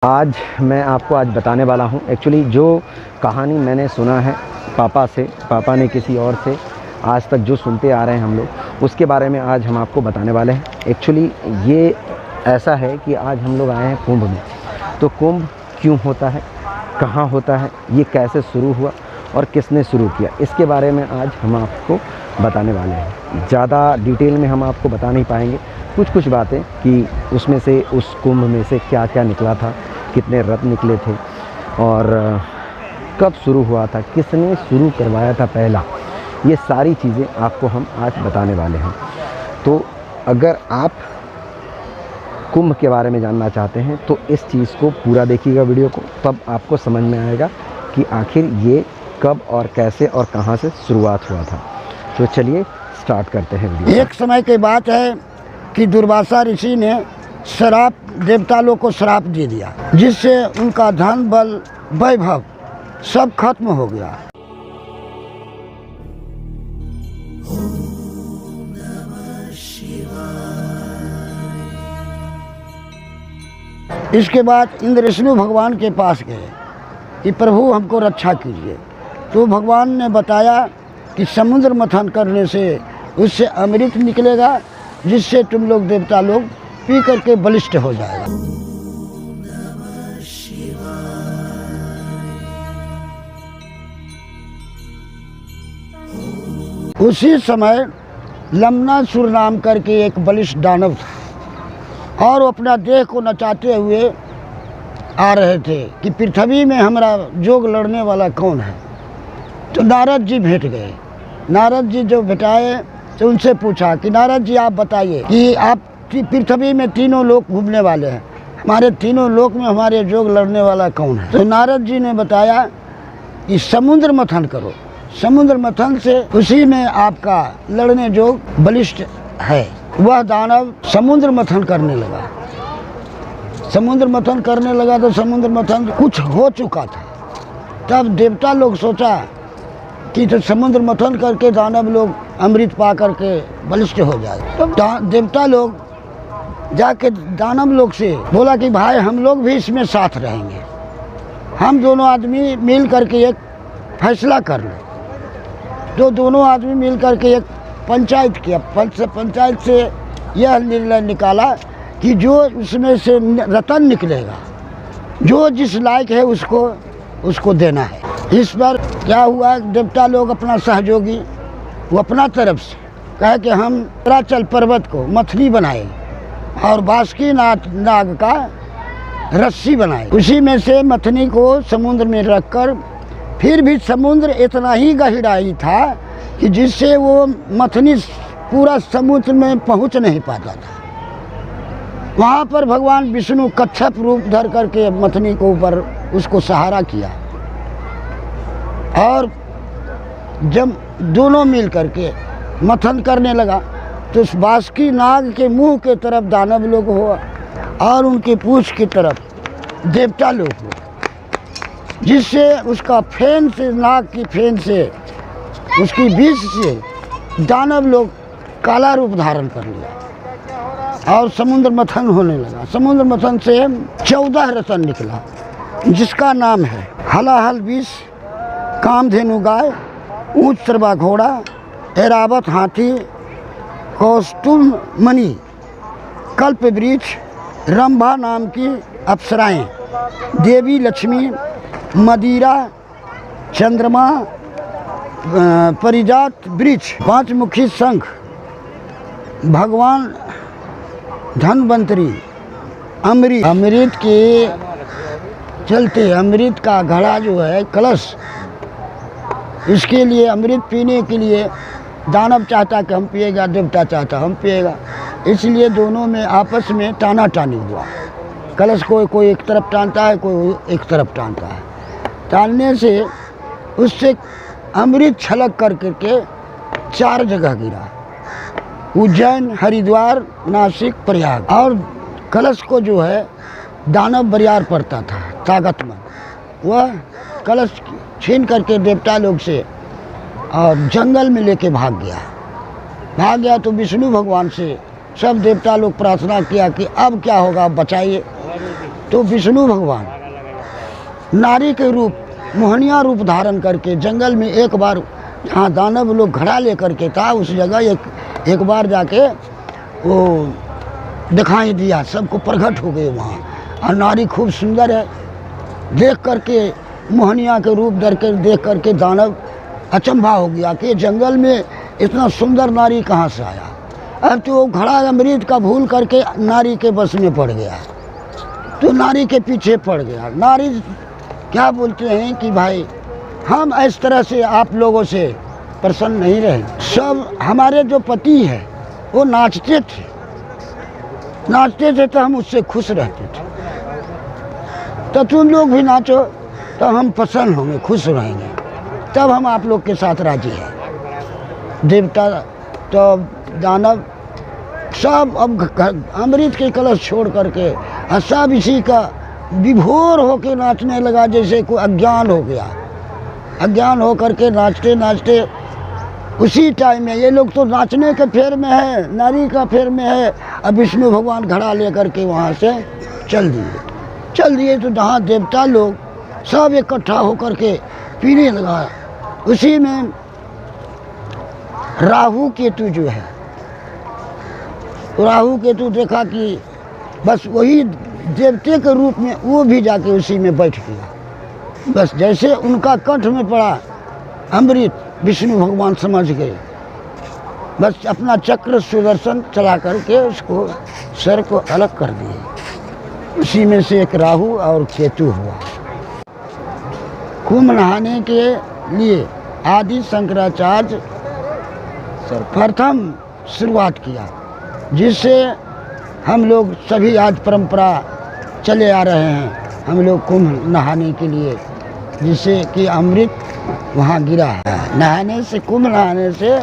आज मैं आपको बताने वाला हूँ एक्चुअली जो कहानी मैंने सुना है पापा से, पापा ने किसी और से, आज तक जो सुनते आ रहे हैं हम लोग, उसके बारे में आज हम आपको बताने वाले हैं। एक्चुअली ये ऐसा है कि आज हम लोग आए हैं कुंभ में। तो कुंभ क्यों होता है, कहाँ होता है, ये कैसे शुरू हुआ और किसने शुरू किया, इसके बारे में आज हम आपको बताने वाले हैं। ज़्यादा डिटेल में हम आपको बता नहीं पाएंगे, कुछ बातें कि उसमें से, उस कुंभ में से क्या क्या निकला था, कितने रत्न निकले थे और कब शुरू हुआ था, किसने शुरू करवाया था पहला, ये सारी चीज़ें आपको हम आज बताने वाले हैं। तो अगर आप कुंभ के बारे में जानना चाहते हैं तो इस चीज़ को पूरा देखिएगा वीडियो को, तब आपको समझ में आएगा कि आखिर ये कब और कैसे और कहाँ से शुरुआत हुआ था। तो चलिए स्टार्ट करते हैं वीडियो। एक समय की बात है कि दुर्वासा ऋषि ने श्राप, देवता लोग को श्राप दे दिया, जिससे उनका धन बल वैभव सब खत्म हो गया। इसके बाद इंद्र विष्णु भगवान के पास गए कि प्रभु हमको रक्षा कीजिए। तो भगवान ने बताया कि समुद्र मंथन करने से उससे अमृत निकलेगा, जिससे तुम लोग देवता लोग पी करके बलिष्ठ हो जाएगा। उसी समय लम्नासुर नाम करके एक बलिष्ठ दानव था और वो अपना देह को नचाते हुए आ रहे थे कि पृथ्वी में हमारा जोग लड़ने वाला कौन है। तो नारद जी भेंट गए। नारद जी जो भेटाए तो उनसे पूछा कि नारद जी आप बताइए कि आप पृथ्वी में तीनों लोक घूमने वाले हैं, हमारे तीनों लोक में हमारे जोग लड़ने वाला कौन है। तो नारद जी ने बताया कि समुद्र मंथन करो, समुद्र मंथन से उसी में आपका लड़ने जोग बलिष्ठ है। वह दानव समुद्र मंथन करने लगा। समुद्र मंथन करने लगा तो समुद्र मंथन कुछ हो चुका था। तब देवता लोग सोचा कि तो समुद्र मंथन करके दानव लोग अमृत पा करके बलिष्ठ हो जाए। तब देवता लोग जाके दानव लोग से बोला कि भाई हम लोग भी इसमें साथ रहेंगे, हम दोनों आदमी मिल करके एक फैसला कर लें। तो दोनों आदमी मिल करके एक पंचायत किया। पंचायत से यह निर्णय निकाला कि जो उसमें से रतन निकलेगा, जो जिस लायक है उसको देना है। इस पर क्या हुआ, देवता लोग अपना सहयोगी वो अपना तरफ से कहे कि हम राचल पर्वत को मथनी बनाए और बासुकी नाग का रस्सी बनाए। उसी में से मथनी को समुद्र में रखकर, फिर भी समुद्र इतना ही गहराई था कि जिससे वो मथनी पूरा समुद्र में पहुंच नहीं पाता था। वहाँ पर भगवान विष्णु कच्छप रूप धर करके मथनी को ऊपर उसको सहारा किया और जब दोनों मिल करके मंथन करने लगा तो उस बासुकी नाग के मुंह के तरफ दानव लोग हुआ और उनके पूंछ की तरफ देवता लोग हुआ, जिससे उसका फेन से, नाग की फेन से, उसकी विष से दानव लोग काला रूप धारण कर लिया और समुद्र मंथन होने लगा। समुद्र मंथन से 14 रतन निकला, जिसका नाम है हलाहल विष, कामधेनु गाय, ऊंच सरवा घोड़ा, ऐरावत हाथी, कौस्तुभ मणि, कल्प वृक्ष, रंभा नाम की अप्सराएं, देवी लक्ष्मी, मदिरा, चंद्रमा, परिजात वृक्ष, 5 मुखी शंख, भगवान धनवंतरी, अमृत के चलते अमृत का घड़ा जो है कलश, इसके लिए अमृत पीने के लिए दानव चाहता कि हम पिएगा, देवता चाहता हम पिएगा, इसलिए दोनों में आपस में टाना टानी हुआ। कलश को कोई एक तरफ टानता है, कोई एक तरफ टानता है। टानने से उससे अमृत छलक करके 4 जगह गिरा, उज्जैन, हरिद्वार, नासिक, प्रयाग। और कलश को जो है दानव बरियार पड़ता था ताकतमंद, वह कलश छीन करके देवता लोग से और जंगल में लेके भाग गया। तो विष्णु भगवान से सब देवता लोग प्रार्थना किया कि अब क्या होगा, आप बचाइए। तो विष्णु भगवान नारी के रूप, मोहनिया रूप धारण करके जंगल में एक बार, जहाँ दानव लोग घड़ा लेकर के था उस जगह एक बार जाके वो दिखाई दिया, सबको प्रकट हो गए वहाँ। और नारी खूब सुंदर है, देख करके मोहनिया के रूप देख करके दानव अचंभा हो गया कि जंगल में इतना सुंदर नारी कहाँ से आया। अब तो वो घड़ा अमृत का भूल करके नारी के बस में पड़ गया, तो नारी के पीछे पड़ गया। नारी क्या बोलते हैं कि भाई हम इस तरह से आप लोगों से प्रसन्न नहीं रहे। सब हमारे जो पति है वो नाचते थे तो हम उससे खुश रहते थे, तो तुम लोग भी नाचो तो हम प्रसन्न होंगे, खुश रहेंगे, तब हम आप लोग के साथ राजी हैं। देवता तो दानव सब अब अमृत के कलश छोड़ करके और सब इसी का विभोर होके नाचने लगा, जैसे कोई अज्ञान हो गया। अज्ञान हो करके नाचते नाचते उसी टाइम में ये लोग तो नाचने के फेर में है, नारी का फेर में है। अब विष्णु भगवान घड़ा लेकर के वहाँ से चल दिए तो जहाँ देवता लोग सब इकट्ठा होकर के पीने लगा। उसी में राहु केतु जो है, राहु केतु देखा कि बस वही देवते के रूप में वो भी जाके उसी में बैठ गया। बस जैसे उनका कंठ में पड़ा अमृत, विष्णु भगवान समझ गए, बस अपना चक्र सुदर्शन चला करके उसको सर को अलग कर दिए। उसी में से एक राहु और केतु हुआ। कुंभ नहाने के लिए आदि शंकराचार्य प्रथम शुरुआत किया, जिससे हम लोग सभी आज परंपरा चले आ रहे हैं। हम लोग कुंभ नहाने के लिए, जिससे कि अमृत वहाँ गिरा है। नहाने से, कुंभ नहाने से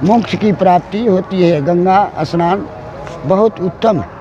मोक्ष की प्राप्ति होती है। गंगा स्नान बहुत उत्तम है।